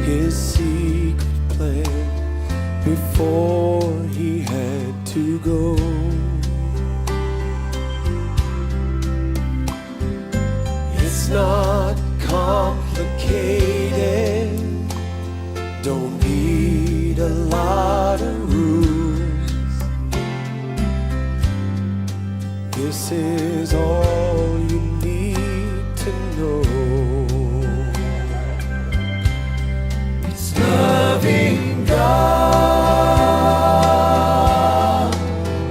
his secret plan before he had to go. It's not complicated, don't need a lot of rules. This is all you need to know. It's loving God,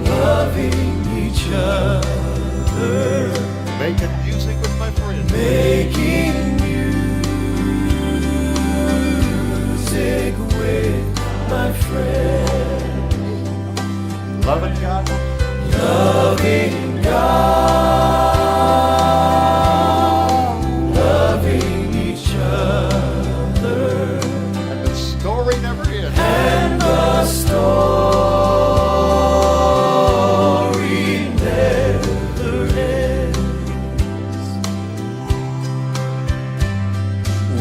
loving each other, Making music with my friends. making music with my friend. Loving God. Loving God, loving each other, And the story never ends. and the story never ends.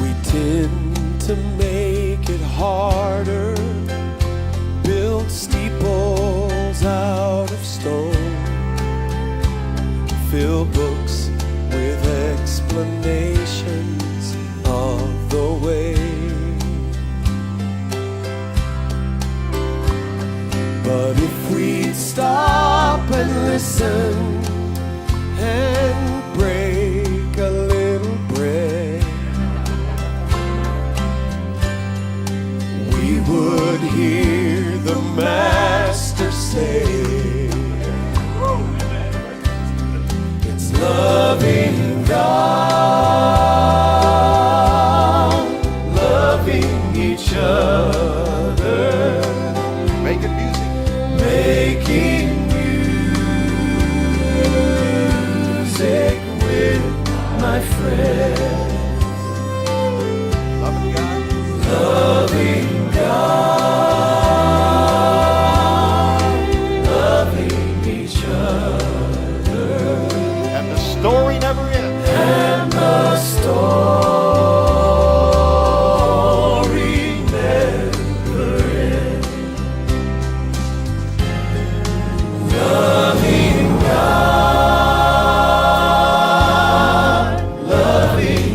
We tend to make it harder, build steeples out of stone, fill books with explanations of the way. But if we'd stop and listen and break a little bread, we would hear the Master say, it's loving God, loving each other, Making music. making music with my friends. Loving God. Loving God, loving each other, And the story never ends. and the story never ends. Loving God, loving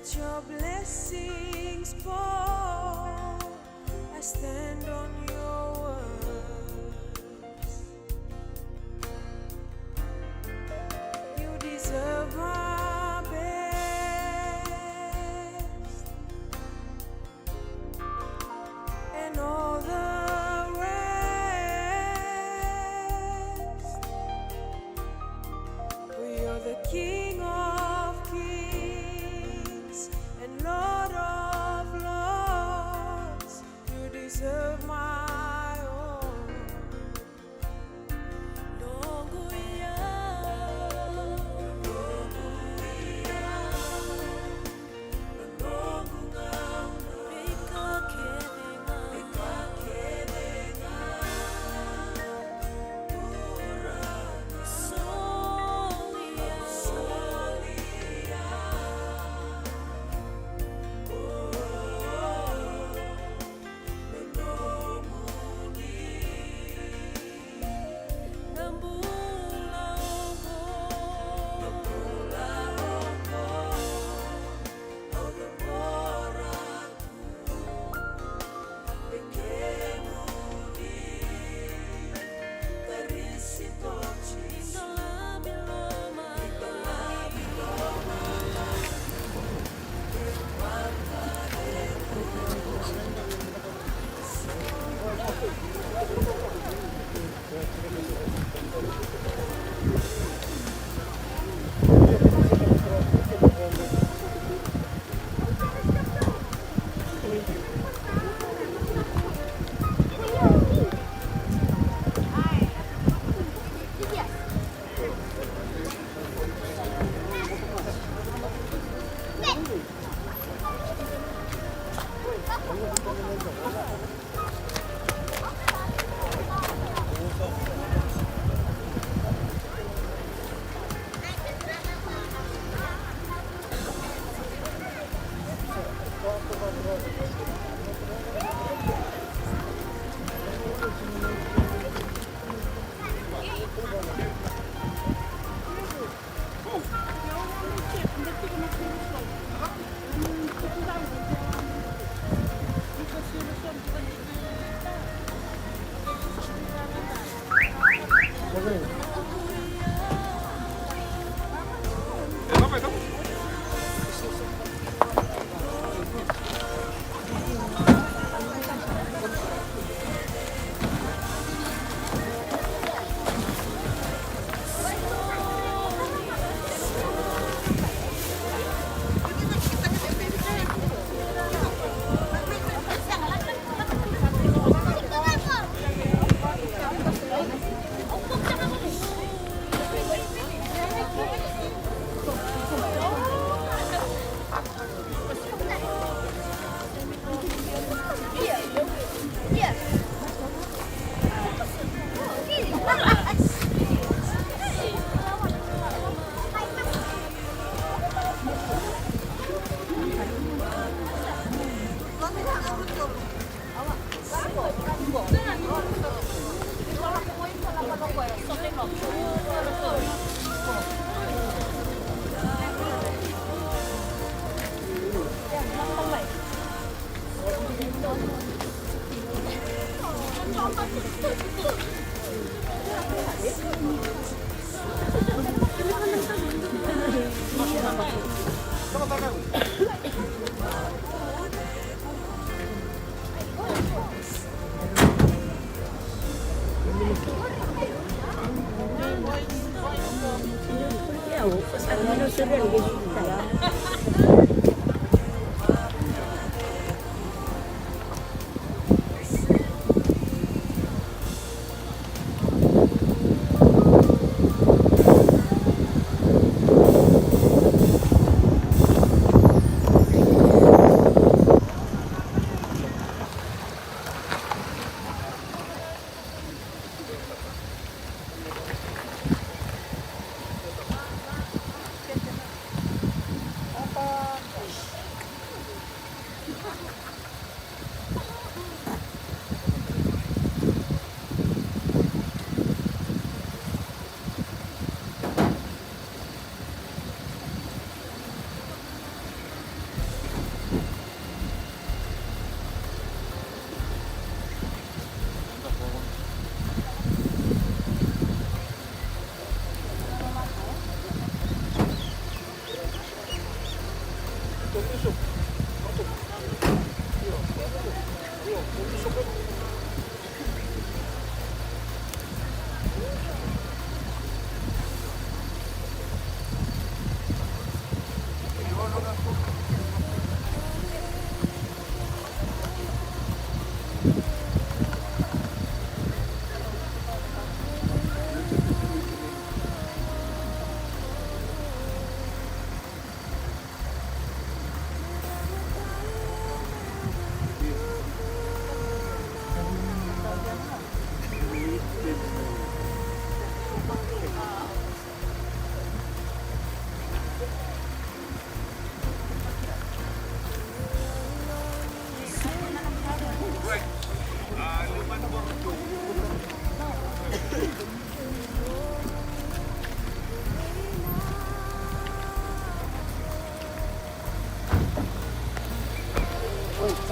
Let your blessings fall. I stand on your words. You deserve my best and all the rest. For you're the King of Kings and Lord of Lords. You deserve my all.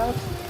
us.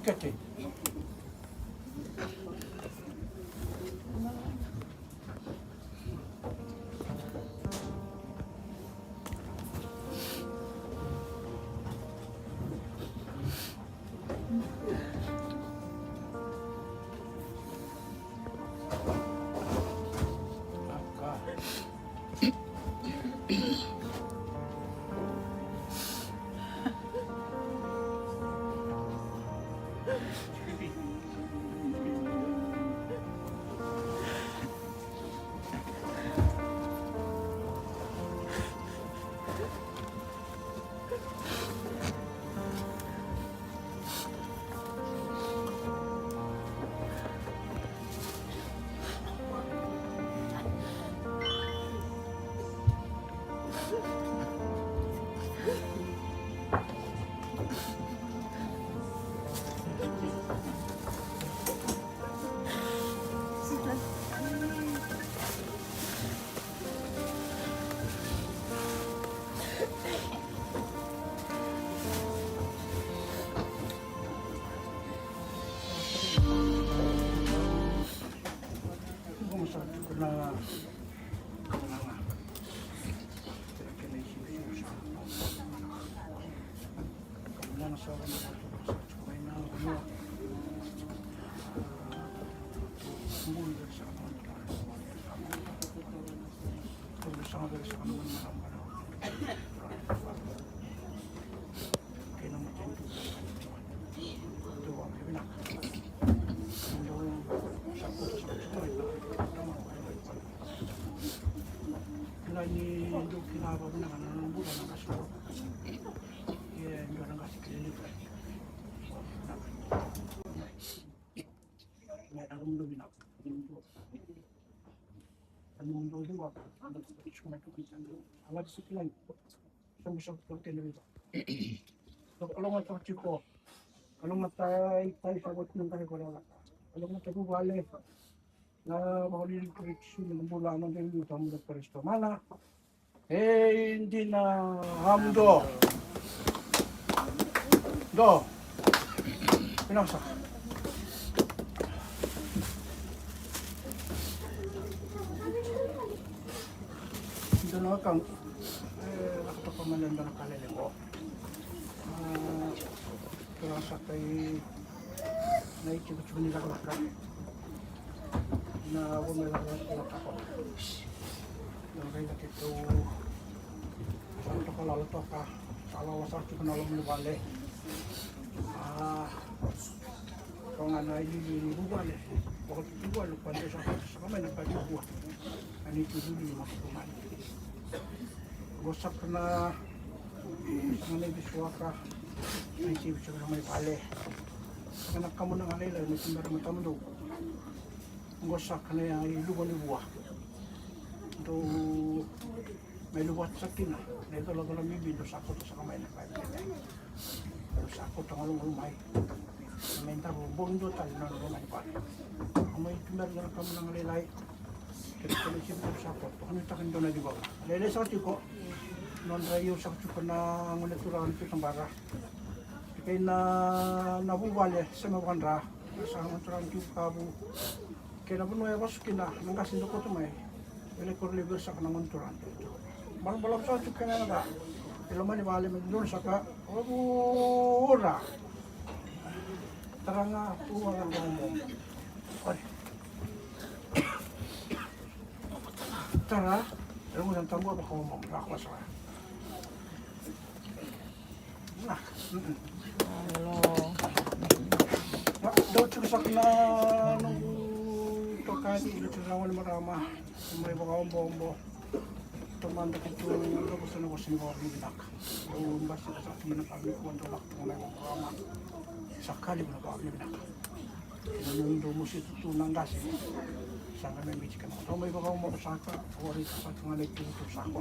Kete. Ni do kinaba na ng bulan ng kaso. Yeah, ndio nang kasi klinik. Na ang mundo bina. Ang mundo din ba? Ang isip ko kita. Awat sikilan. Sa ko television. So along at chiko. Along matay tayo sa bot ng kay ko lang. Along matay ko wale. Na mahuli ng correction ng bulan ng dito sa mga Kristo. Mana hindi na hamdo. Do. Pinasa. Ito na kang nakatapamalanda na kalili ko. Kaya sa kay naikibot nila ka na bumilalang ulat ako. Nangay na kito saan ito ka lalo to ka sa alawasan ko na lang nubali. Kung nga na ilibubali bakit ibubali pwede sa kamay ng pagbubuha ano ito duli yung makapuman. Gusak na sa nga naibiswa ka may sibit siya may pali. Kanak ka mo ng alila may timbar mo tamdo. Gosak na yung lubo ni buah. Ito may lubat sa kina. Na ito lang lang bibilo sa ako sa kamay na kayo. Pero sa ako ito nga lumay. May tabo bondo tali na lumay pa. Ang may tumar na kamo ng alilay. Kaya kami siyempre sa ako. Ito kami takin doon na di ba? Alilay sa ko. Noon rayo sa ko na ang natural ito ng bara. Kaya na nabubali sa mga kanra. Sa natural ito kabo. Kaya na puno ako kina nang kasindo ko tumay. Ele ko libre sa kanang monturan. Balang sa chuk kana na. Ilo man ibali magdon sa ka. Ora. Tara nga tuwa nga mo. Oy. Tara. Ilo mo nang tambo ba ko mo ako sa. Nak. Hello. Daw chuk sa kana nung tokani ito sa wala marama. May mga bombo. Tumanda kito gusto na gusto ko rin nak. O basta sa akin na pag ko ando lak na mga programa. Sakali mo na ba nak. Nung do mo si tunang gas. Sa kami may chicken. So may mga mo sa ka o rin sa mga nagtuto sa ko.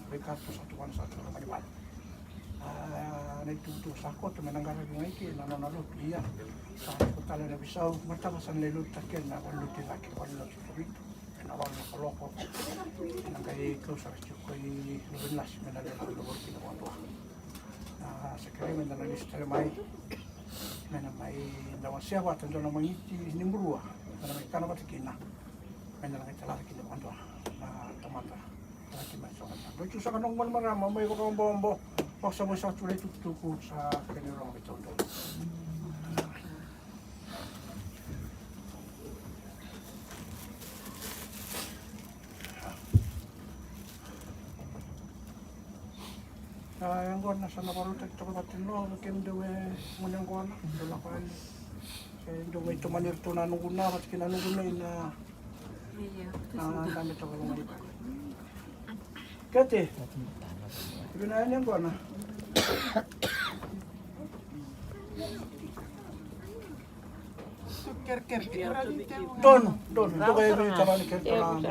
Rekato sa tuwan sa tuwan malibal. Nagtuto sa ko tumananggaran ng iki nanonalo iya. Sa ko tala na bisaw matabasan lelut taken na walo tilaki walo sa awal na kaloko nang kay close sa koy lunas na lang ang lugar kinawa sa kaya man na lista may Mana mai dawa siapa tentu nama iti ini berua. Mana mai kana pati kina. Mana ngai telah kina kanto. Na tomata. Lagi mai sokan. Lucu sa kanong man marama mai ko bombo. Paksa mo sa tulay tutuku sa kanirong bitondo. Yang gua nasa naparutak ito kapatin no, kim dawe munang gua na, dala ko ano. Dawe ito manirto na nung guna, at kinanong guna na dami ito kalong malipan. Kati, ibinayan yang gua na. Don, ito kayo yung taman ni Kerto lang.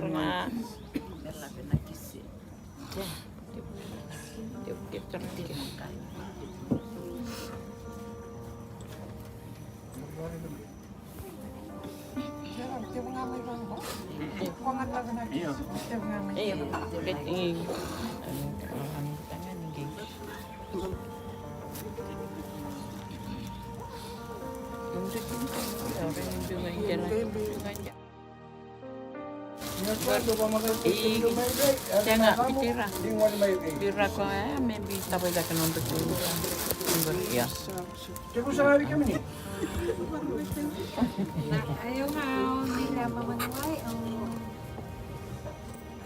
Jangan bicara. Bicara kau maybe tapi dah kena untuk ya. Cikgu sahabat kami ni. Ayaw nga, nila mamanuay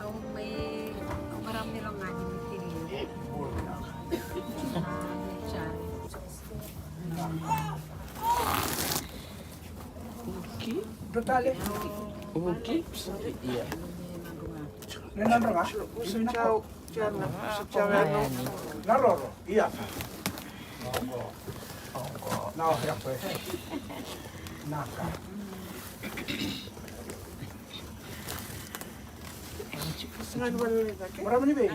ang may marami nilang nga ni Tiri. Okay. Dotali. Okay. Iya. Nenan ra. Ciao, Naroro. Iya. Now, ya pues. Naka. Marami ni Bay.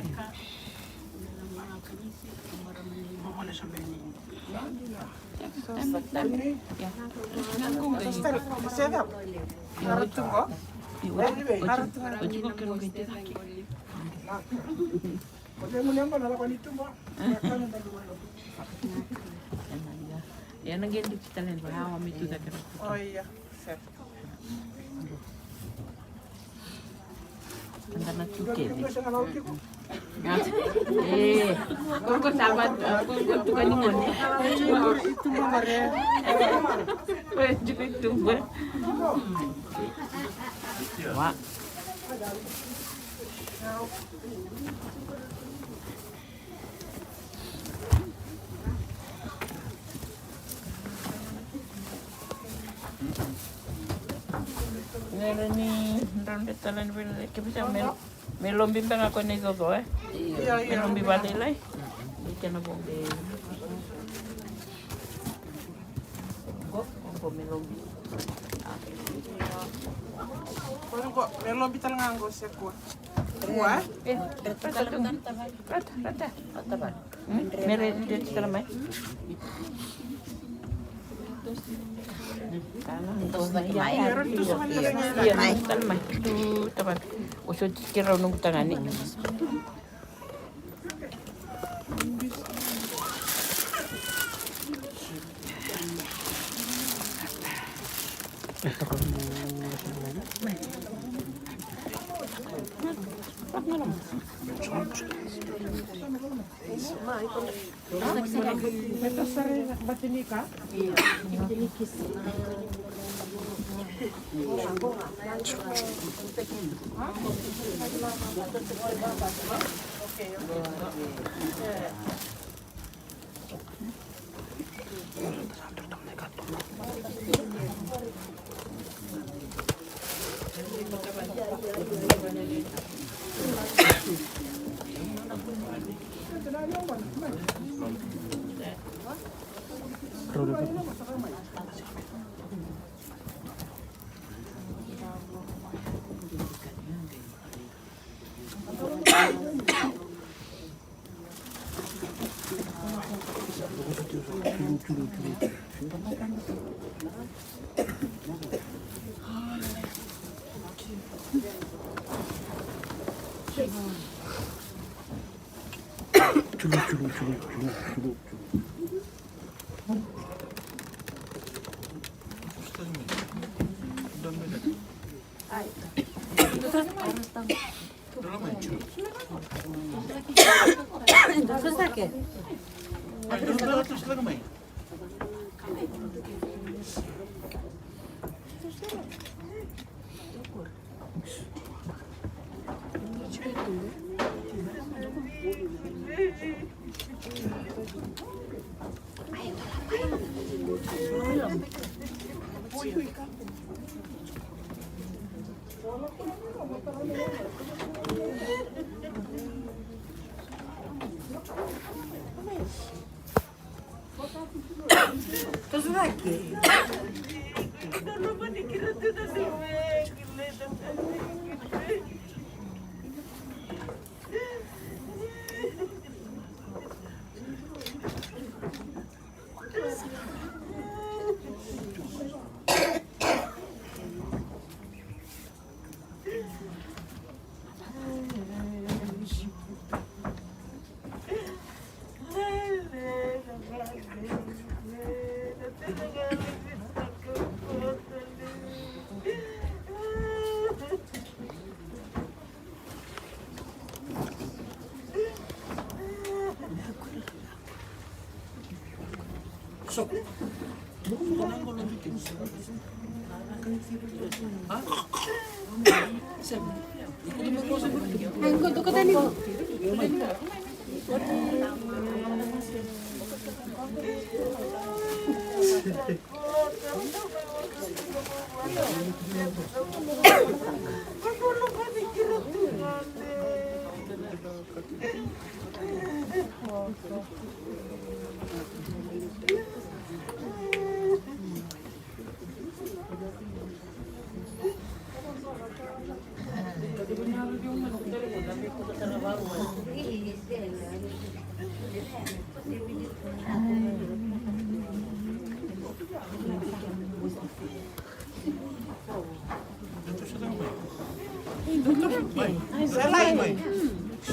Mana sampai ni? Ini. Sedap. Naratung ko? Marami ni Bay. Pwede mo niyan ba? Nalapan ito ba? Ya nanggil di kita lain bahawa itu dah kena. Oh iya. Set. Antara cukai. Eh, kung sabat, kung tukan ni mo. Itu mare. Weh, juga itu. Wah. Ngayon ni ronde talan bil kibisa melom bimbang ako ni Gogo melom bibalilay di na bombe ko melom Ko melom bital nganggo se ko. Kuah? rata. Mere di talamay. Terus lagi iya, talamay. Tu taban. Usod kiraw nung tangani.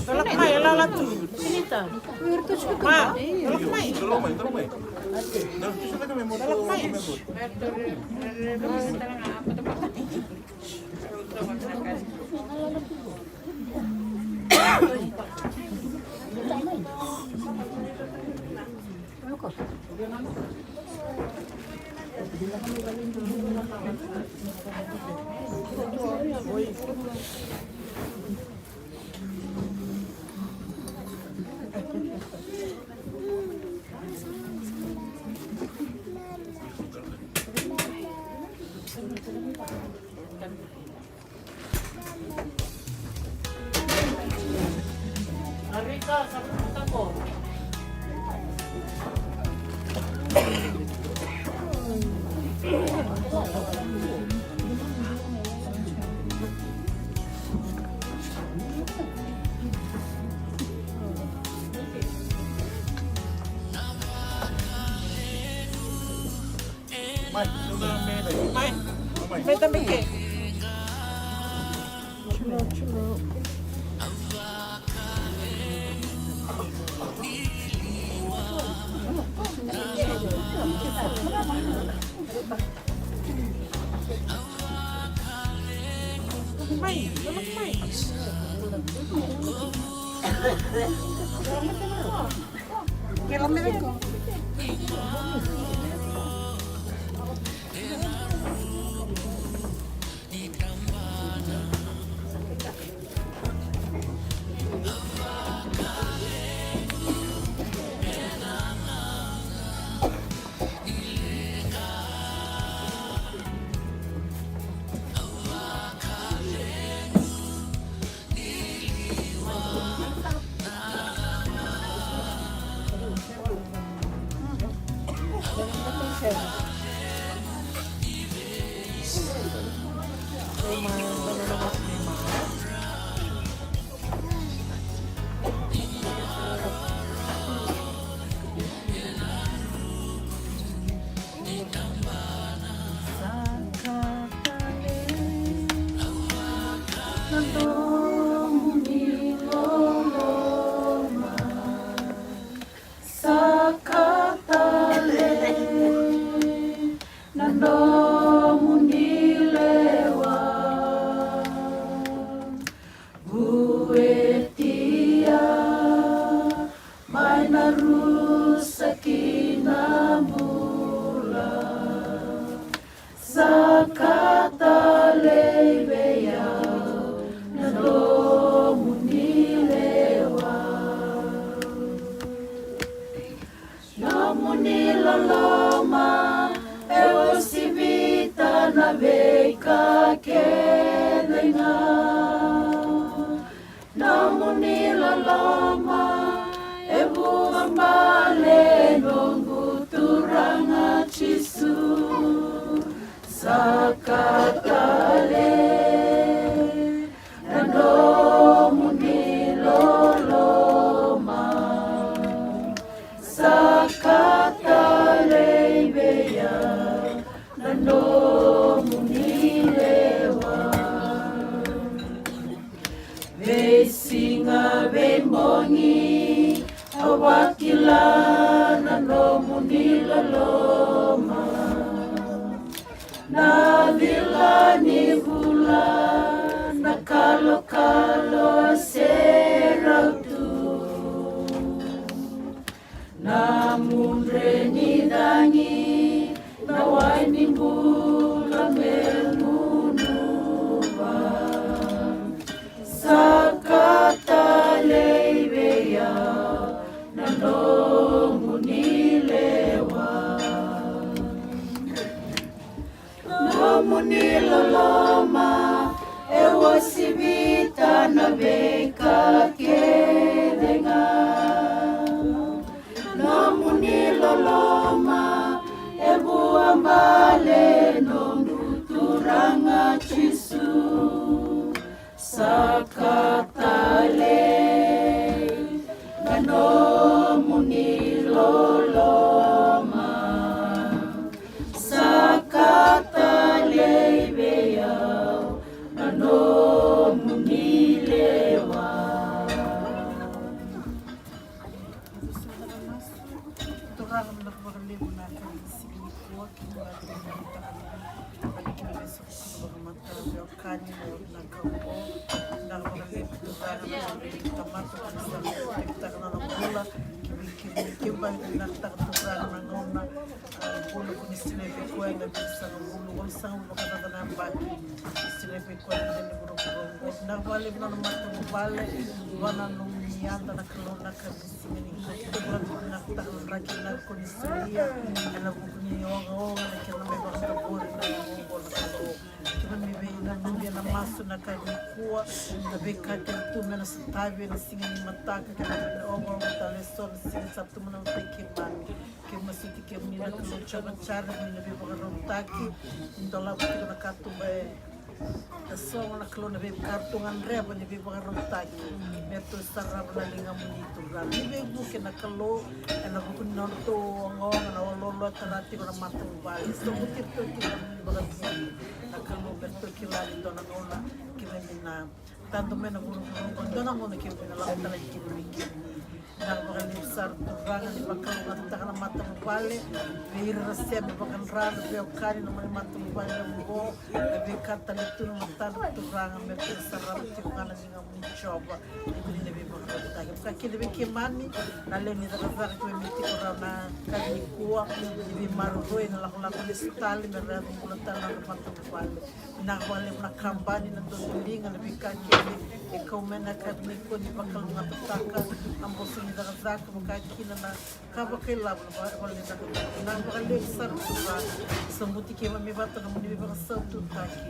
Tolak mai, ala tu. Ma, tolak mai. Tolak mai. Mai, may tabi ke. Mai, tolak mai. Kailan meron ko? Nando mundilewa na veka kelenga na munila lama e buambale nongu turanga chisu sakatale na no munilo loma sakatale beya na no munilewa vesinga vembongi awakila na no muniloloma na vila ni vula na kalo serautu na mundre ni dangi na waini bula menunuva sakatale beya na no munilewa no muniloloma e wasibita na veka kedenga no muniloloma e buambale nongu turanga chisu sakatale na no muniloloma sakatale beya na no munilewa Turangan na pagkakalibo natin si Kuwa, kinulatin na pagkakalibo sa mata, yung kanin na nagkapo, nakapagkalibo turangan na pagkakalibo tamato, pagkakalibo na ng bula, kibang naktakaturangan ng ngona, bulo ko ni Sinepe Kuwa, nabisa ng bulo, kung saan mo makatatanan baki, Sinepe Kuwa, hindi ni Burong-Burong, nakabalib na naman itong bale, wana nung niyanda na kalona kabisingin, Tuburan ko naktakal lagi na ko ni Suria, alam ko niya yung na kaya may mga buri na yung na kalo. Kaya may na nubya na maso na kanikuwa, na bekate tume na sa tabi na singa ni mataka, kaya may ongo ang taleso na singa sa tuman ang tekimani. Kaya masiti kaya mnina kalucha na chara, may nabi mga rontaki, indola ko na katubay. Kasong na klo na bib kartungan reba ni bib rontaki meto sarap na linga munito ran ni bib buke na kalo na bukun non to ngong na lolo tarati ko na matang bali so butir to ki na kalo beto kilali do na ona kimena tanto mena bulu do na ngona kimena la tala kimena na bakal sar turangan di bakal ngata kana matang bali wir resep bakal ran beo kari na matang bali mo be kata itu matan turangan meter sarap tikana ninga muncoba itu ni be bakal tagi bukan lebih kemani nale ni dapat ko miti korana kali kuwa di maroi na lakukan stali merah bulatan na matang bali na wale na kambani na dolinga lebih kaki ikaw mena karni ko ni bakal ngataka ambo daga zaka makakina na kabakailan wala na bakal sar turan sambuti ke mami bata na muni ba sa tutaki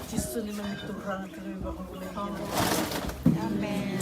chisu ni mami turang kami ba ko le amen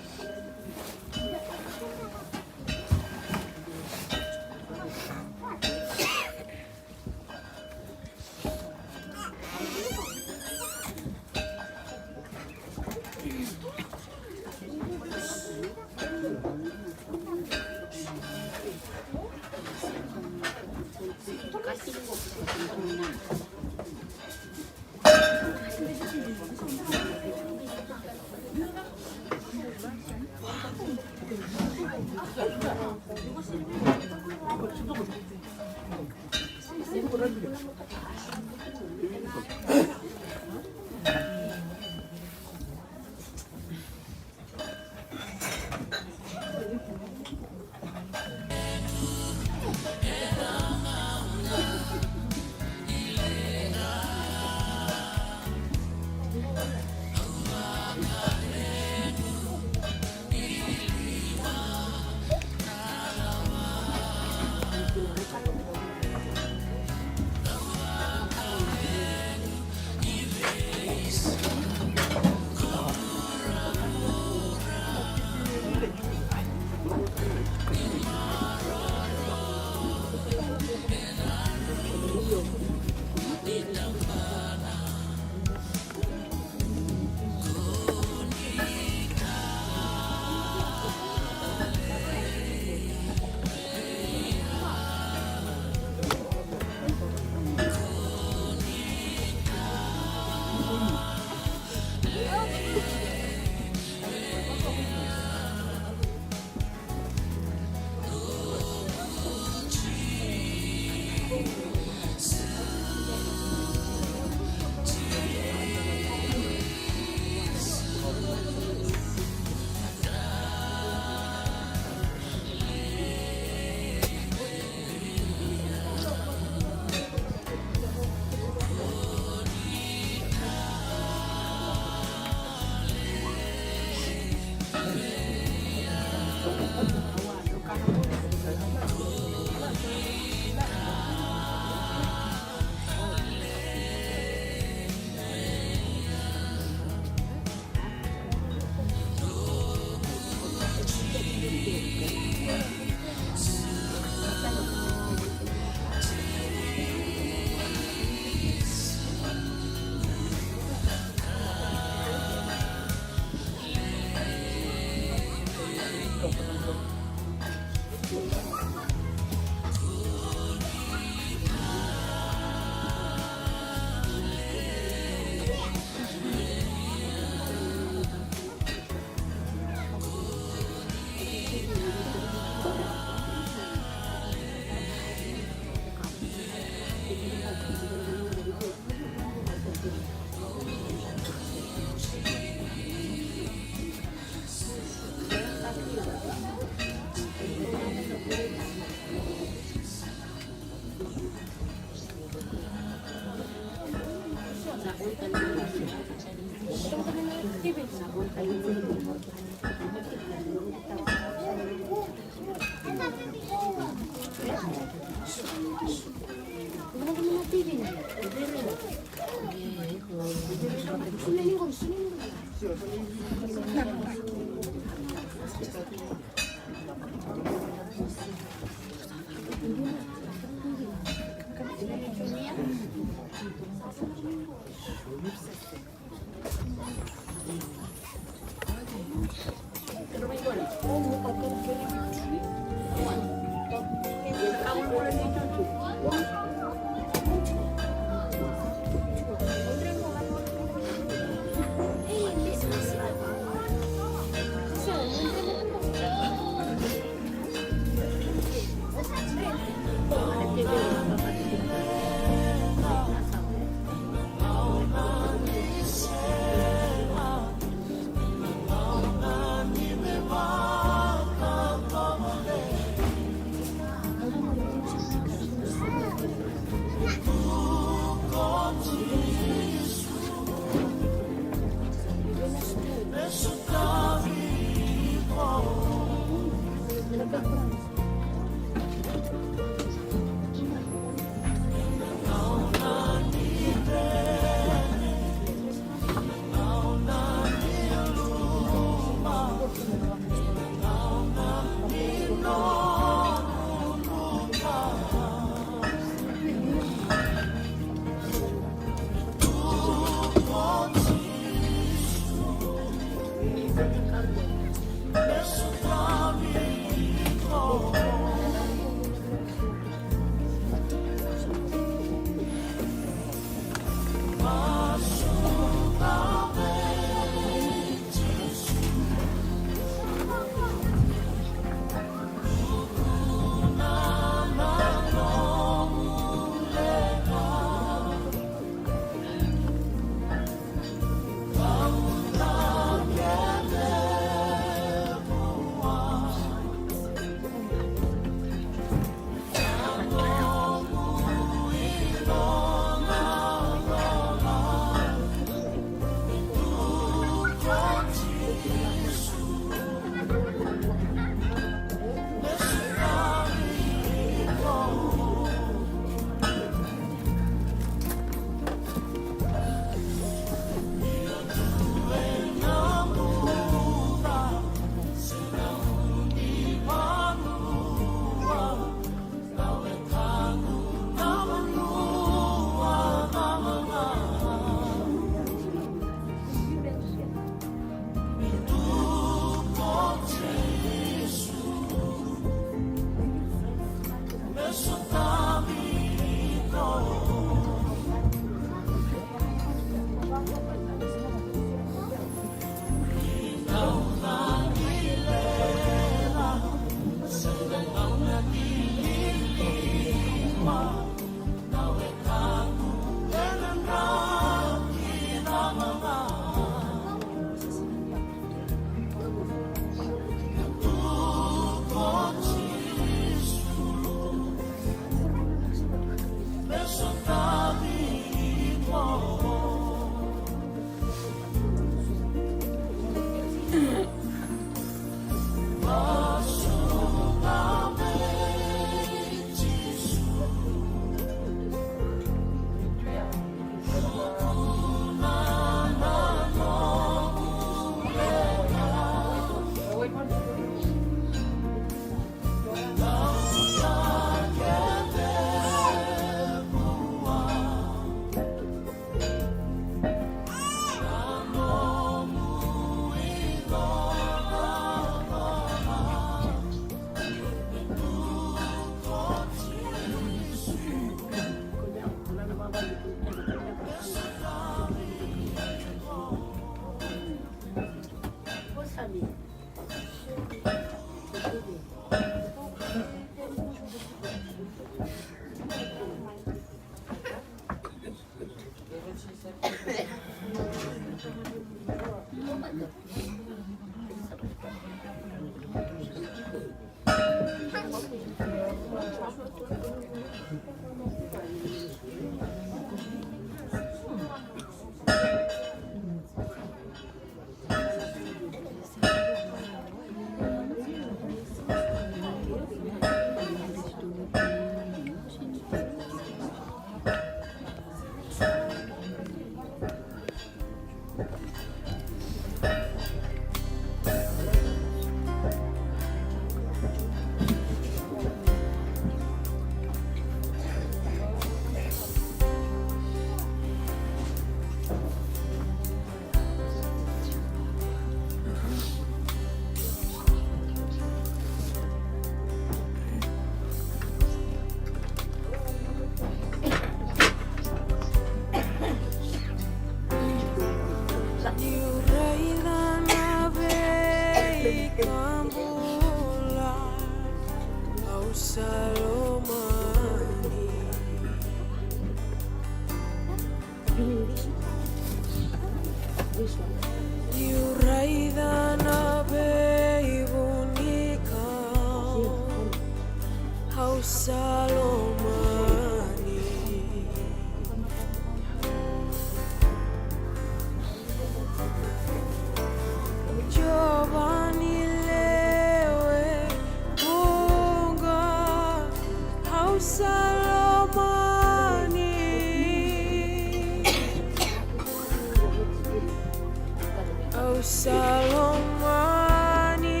Salomani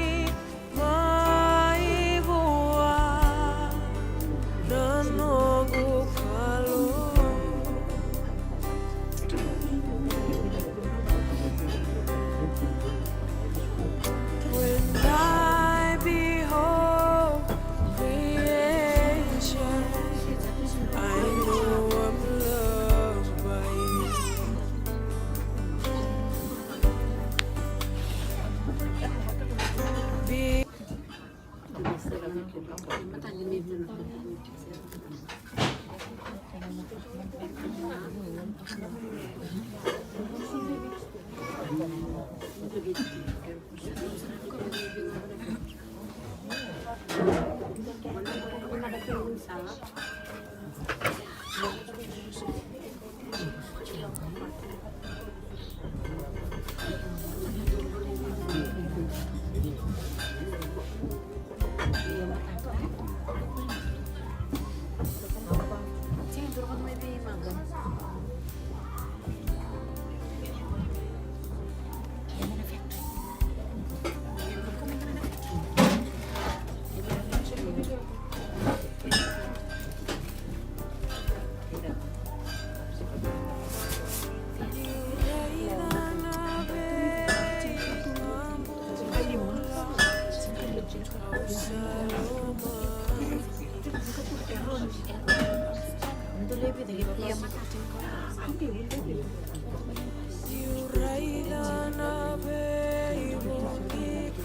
maibua nanogu kalo when I behold creation I know I'm loved by you. Be Salomani maibua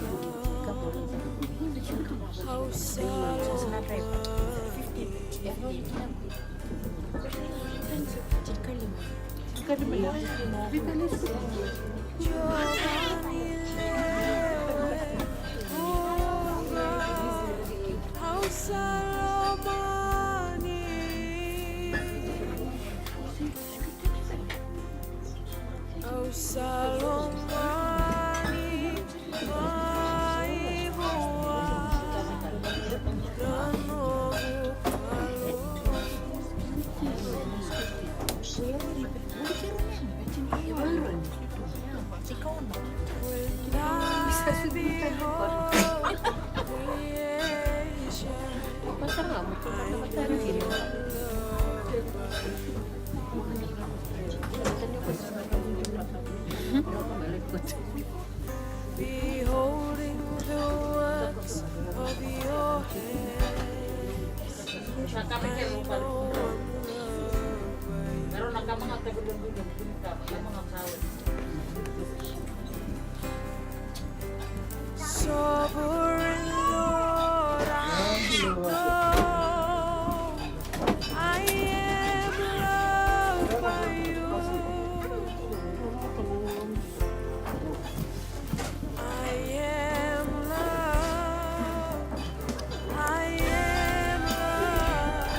nanogu beholding the works of your hands. I know I'm sovereign Lord, I know I am loved by you. I am loved. I am loved.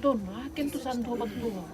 Don, akin to saan to magtuwa.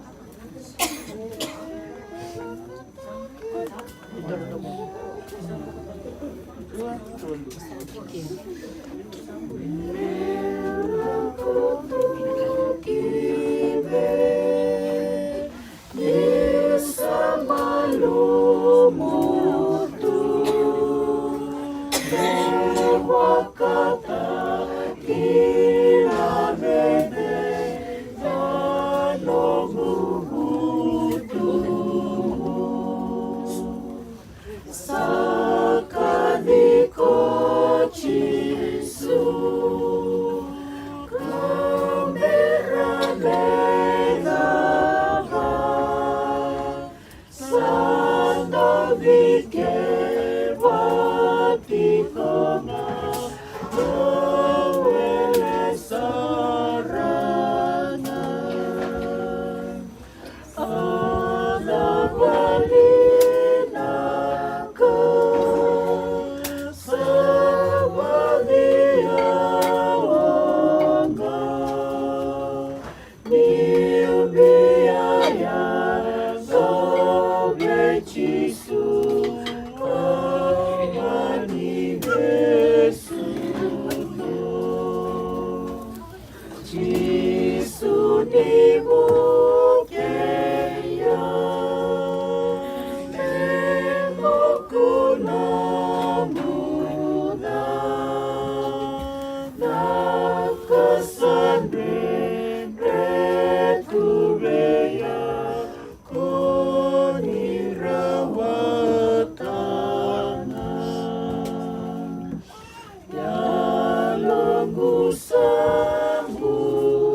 Sambu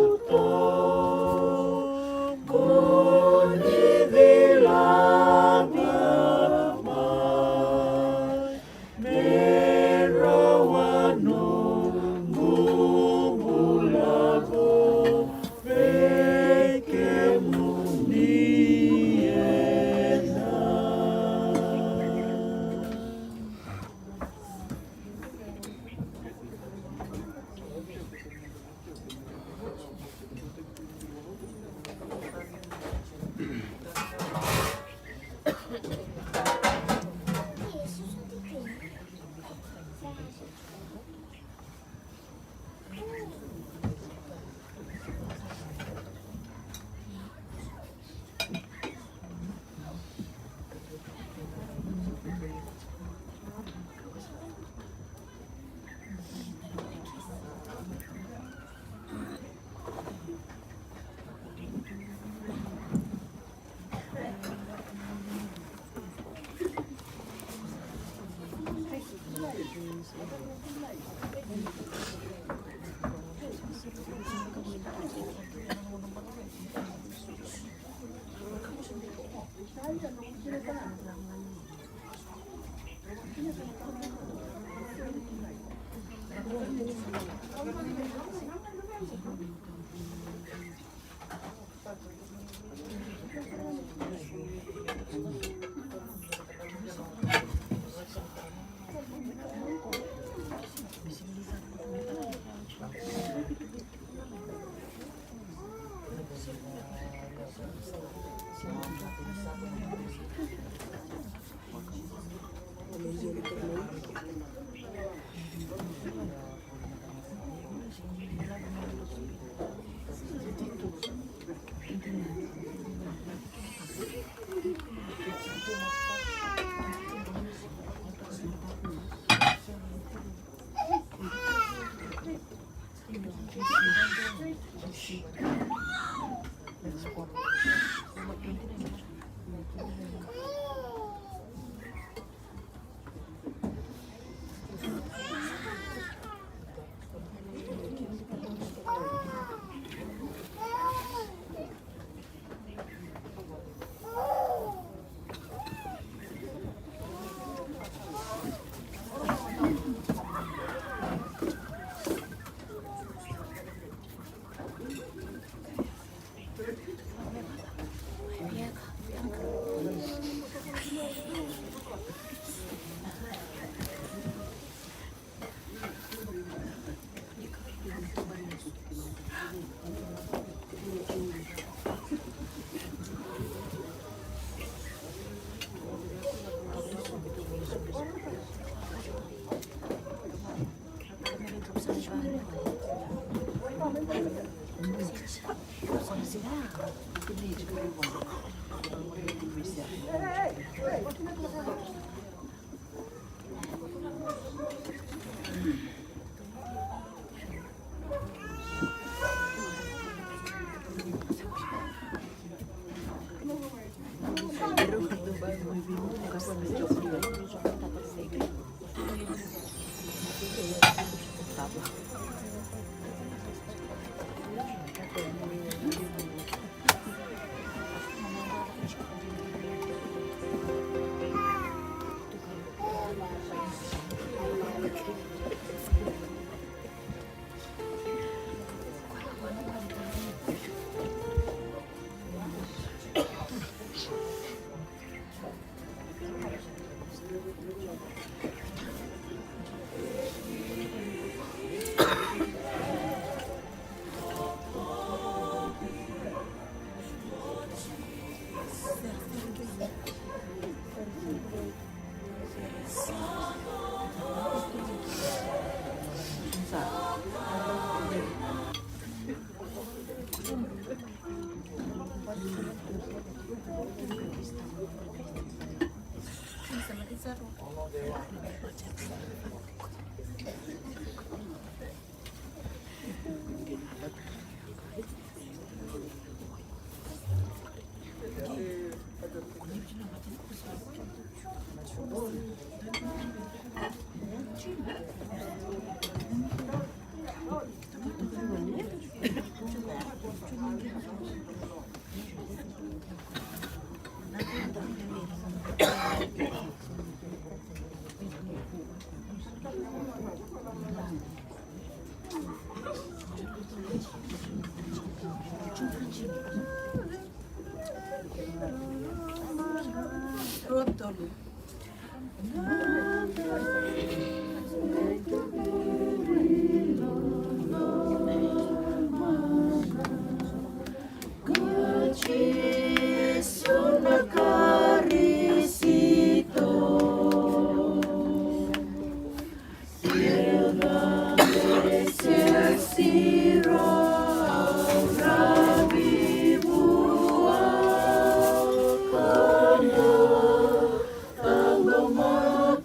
Tango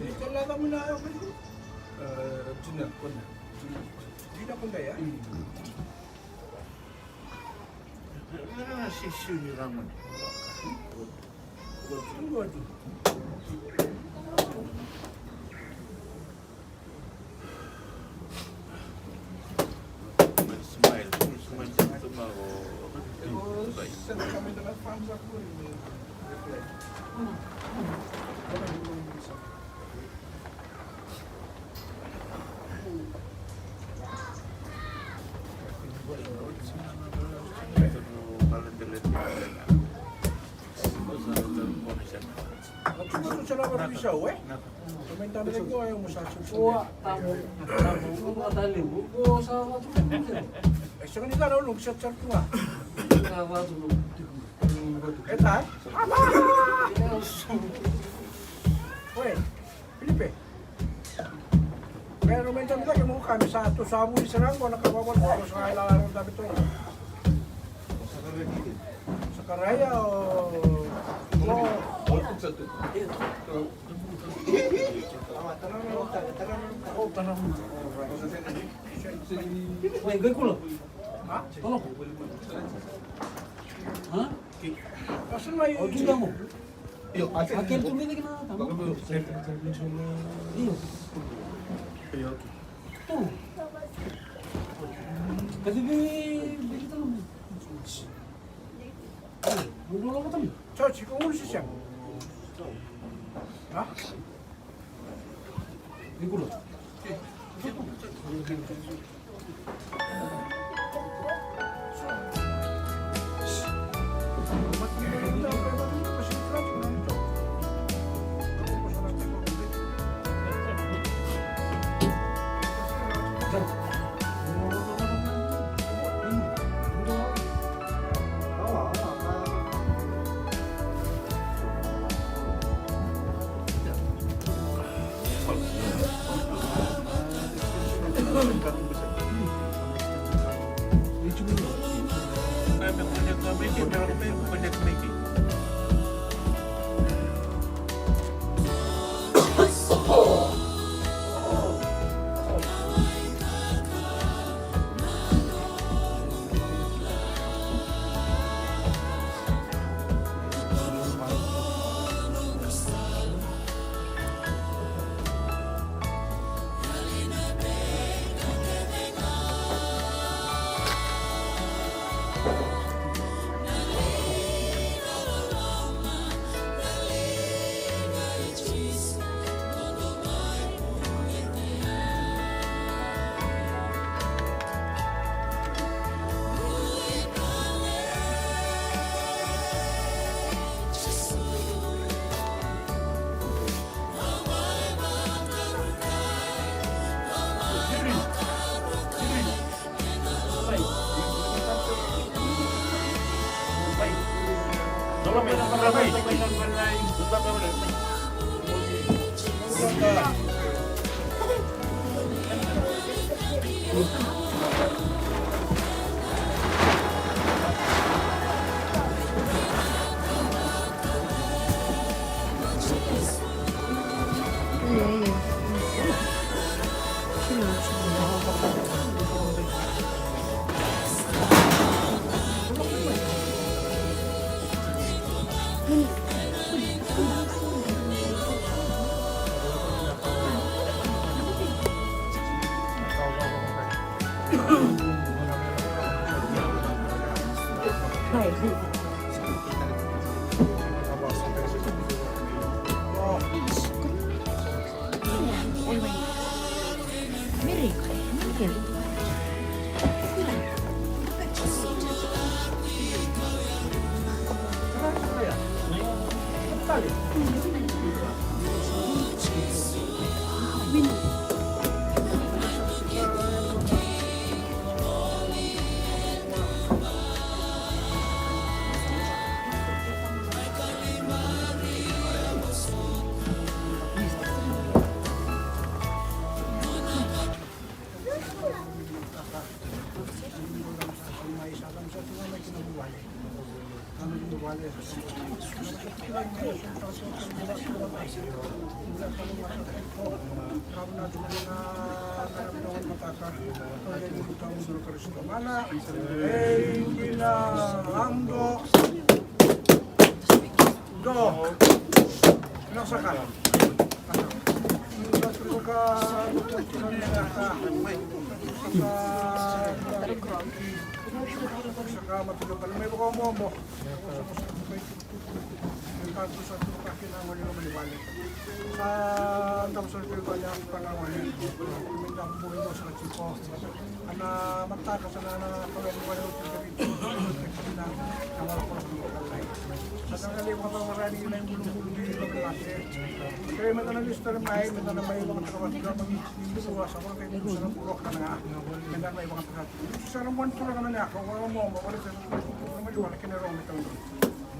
Talaga mo na ako. Gina ko na yan. Sana kami na fans ako. Gusto siya lang mag-isa, eh? Komentar na ko, ayaw mo sa susunod. Eh, sa kanila na ulong, chat-chat ko nga. Eh, tayo? Uy, Felipe. Kaya komentar nila, yung mga kami sa ato, sa abuhi sa rango, nakababal ko ako sa kailangan ng dami ito. Sa karaya o... Asan may... Akin tuloy lagi na tama. Iyo. Kasi bili tayo. Ano lang tayo? Chachi, kung ulo siya. Ha? Igulo.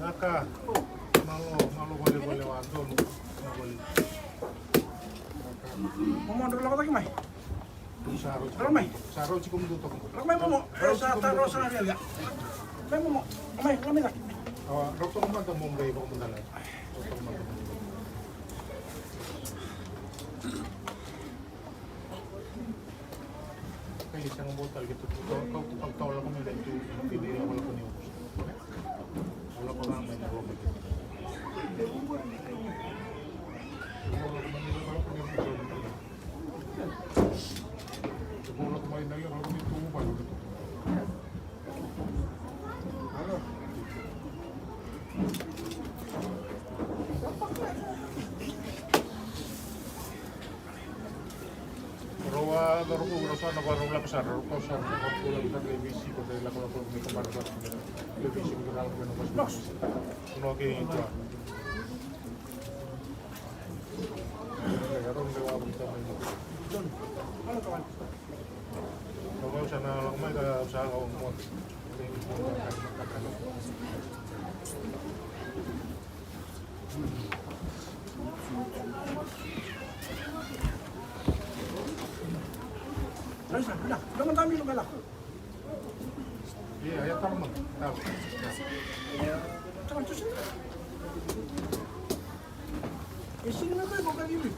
Naka, malo boleh waktu, boleh. Saro cukup tutup. Rokok mana tu Mumbai kau mendalam? Kayak isang botol gitu. Kau pag tawag kami dito, hindi ako lang niyo. Wala ko lang may nawag. Siguro kumain na yun, ako nito mo ba? Baru ko rasa na baru lang sa ko sa ko lang sa BBC ko dahil ako lang may kamera sa BBC ko lang ko ng mas. Kuno kay ito. Karon ko wa kita may mo. Ano kawan? Bago sa na lang may ka sa ako mo. Jangan kami lu galak. Iya, ya tahu. Tahu. Jangan cuci. Sini na tayo kung kaliwi.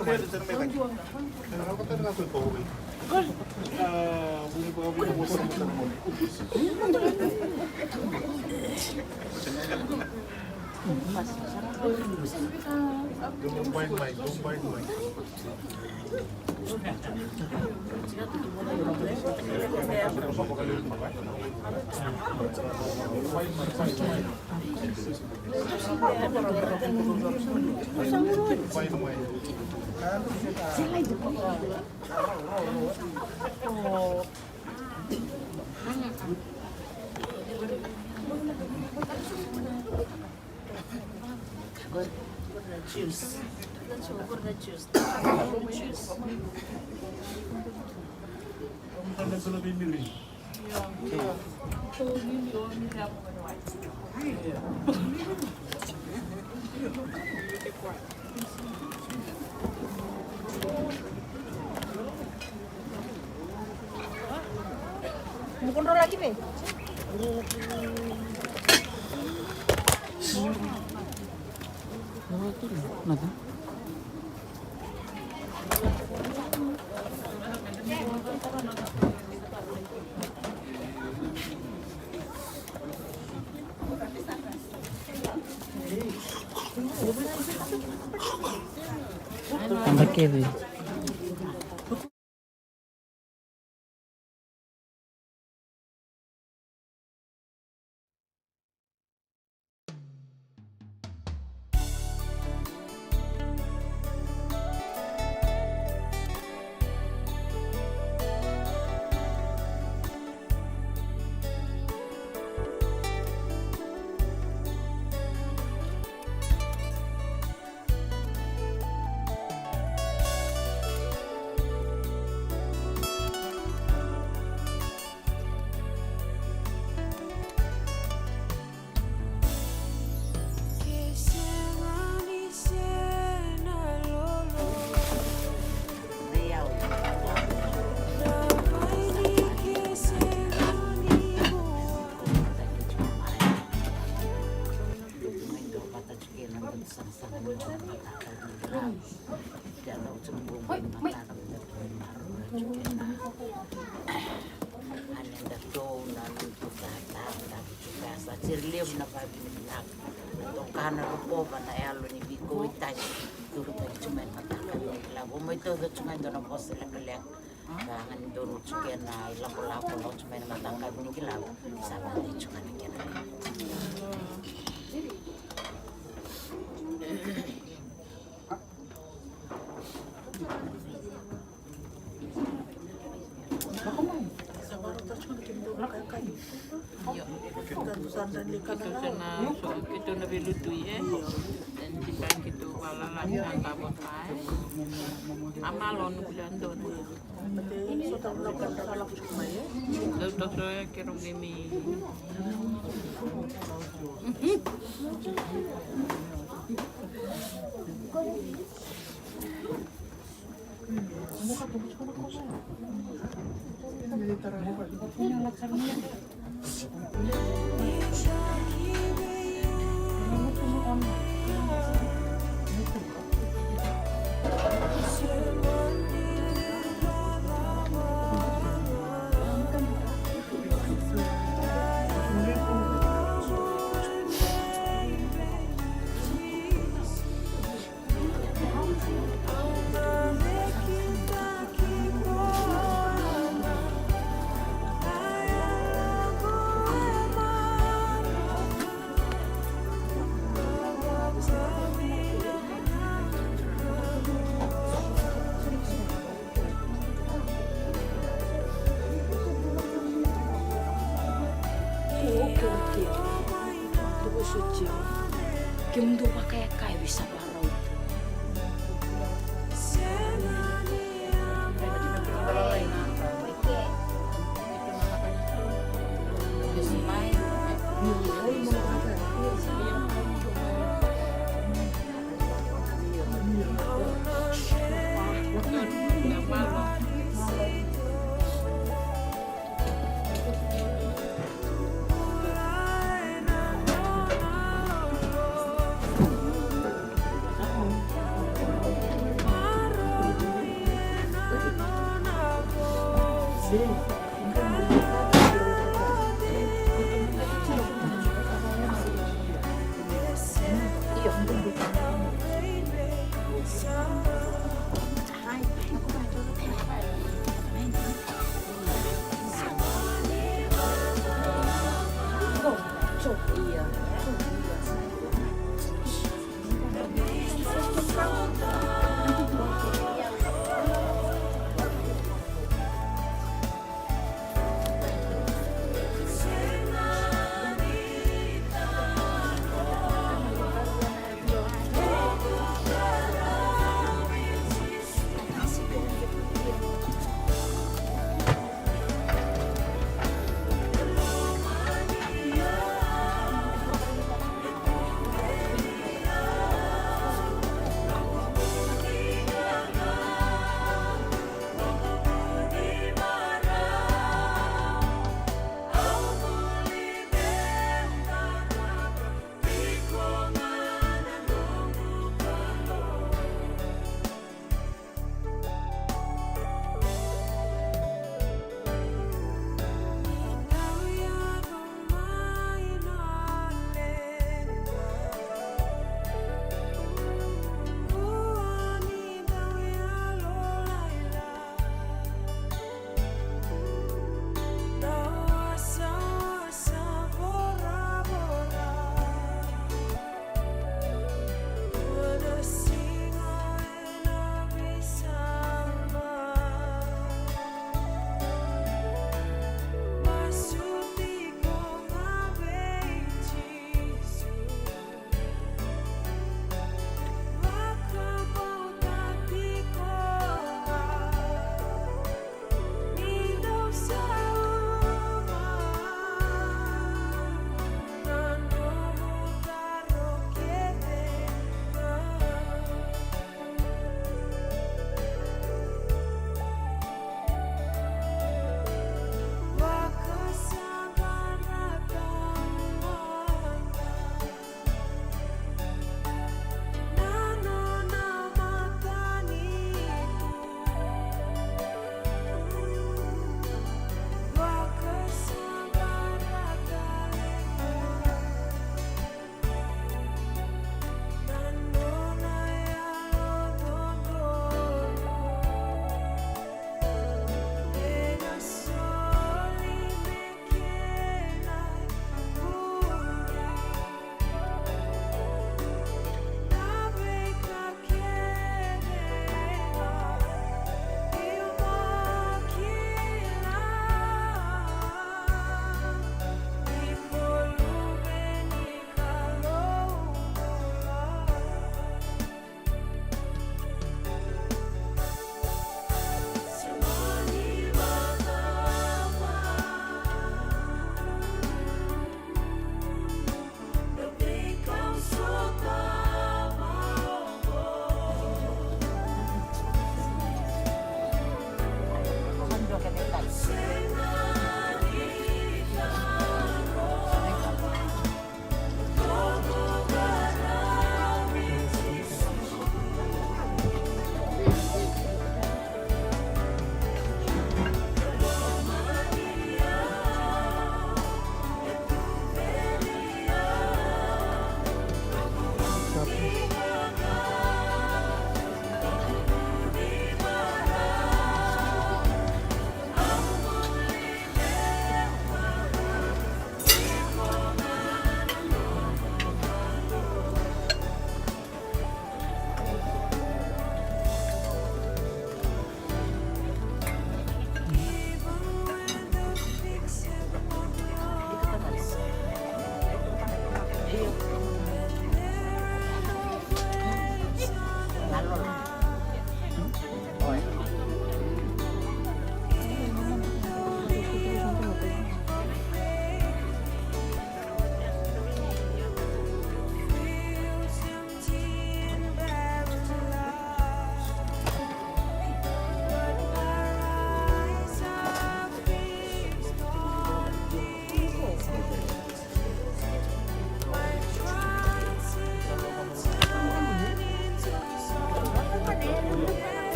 Pwede sa may lagi. Ako tayo na ko uwi. Bumi pa kami na mo sa mo. Don't bite mine. Juice. Juice. Mau kontrol lagi, Be? Tambah kewe. Sirlium na pagbibilag. Tokahan na rupo ba na alo ni Biko itas. Duro pa itumen matakan ni Kilaw. Umoy todo itumen doon ang boss sila kaliak. Kangan doon utsukin na ilang lapo na itumen matakan ni Kilaw. Sama na itumen ni Kilaw. Kita na bilutui dan jika kita walalan yang tabot mai amalon bulan don lalu saya kira gini Kimdo pa kaya kayo sa baraw.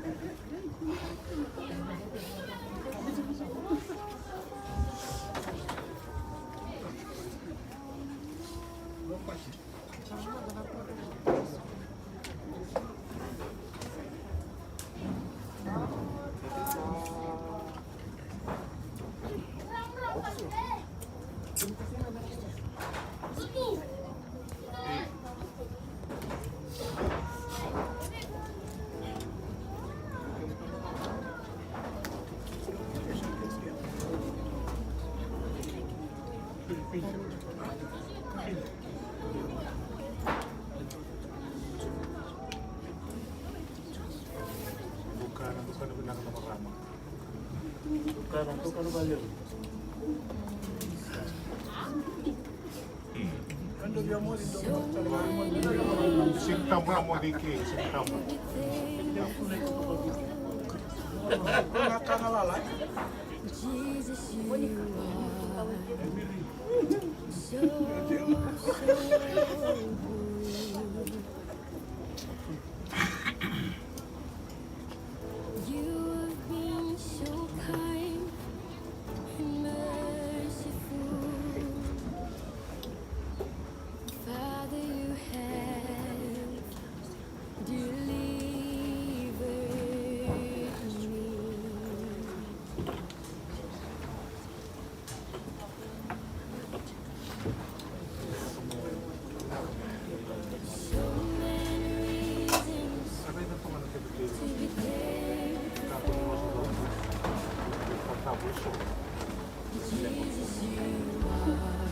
Bukan benar nama Rama. Bukan balik. Sintama mo diki, sintama. Nakakalala. You've been so kind and merciful. Father, you have delivered me. So many reasons Ano ito pang ano to be thankful. Tapos so. Jesus, you are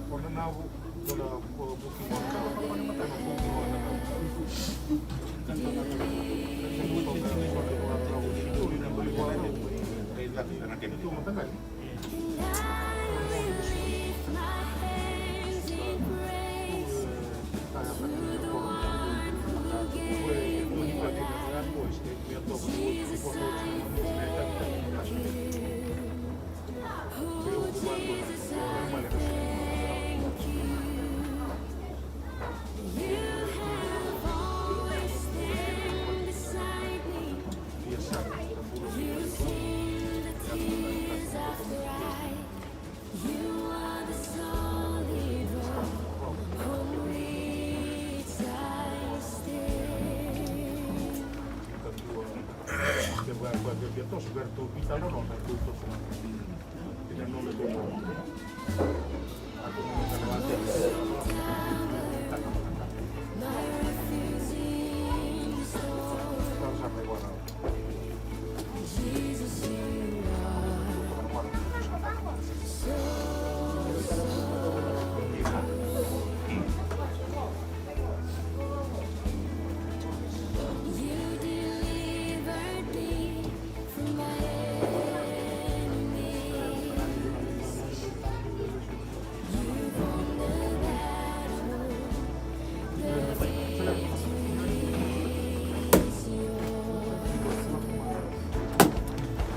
Kung na wala booking mo na booking mo na per tu vita no, per tutto il nome dell'uomo. You delivered me from my enemies. You won the battle. The victory is yours.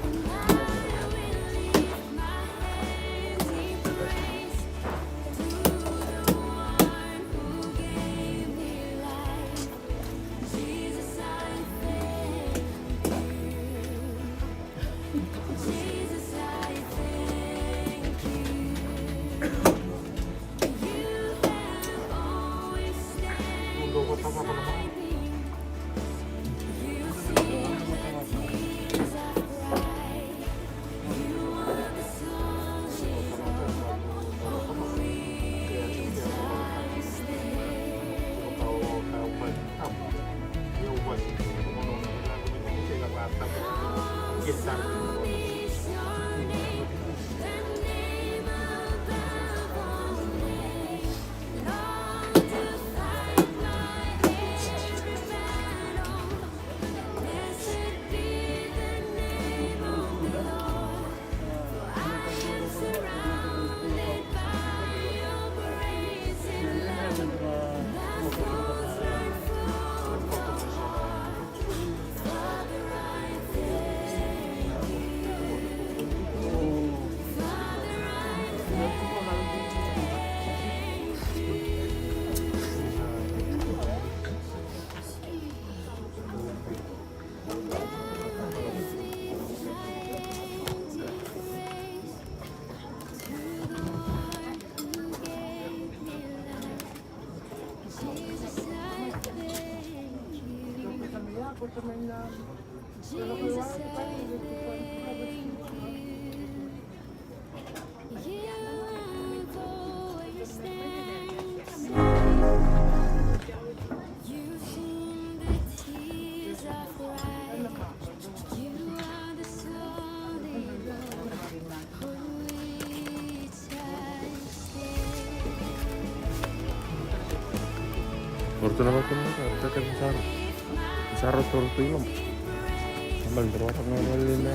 And I will lift my hands in praise to the one who gave me life. Jesus, I thank you. Jesus, I thank you. You have always stand beside me. You see the tears I cry. You are the solid rock on which I stand. Fortuna bakit mo ka? Teka ng sarot. Sarot torto yun. Samal, darawa ka nga malina.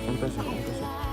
Ang tasik, ang tasik.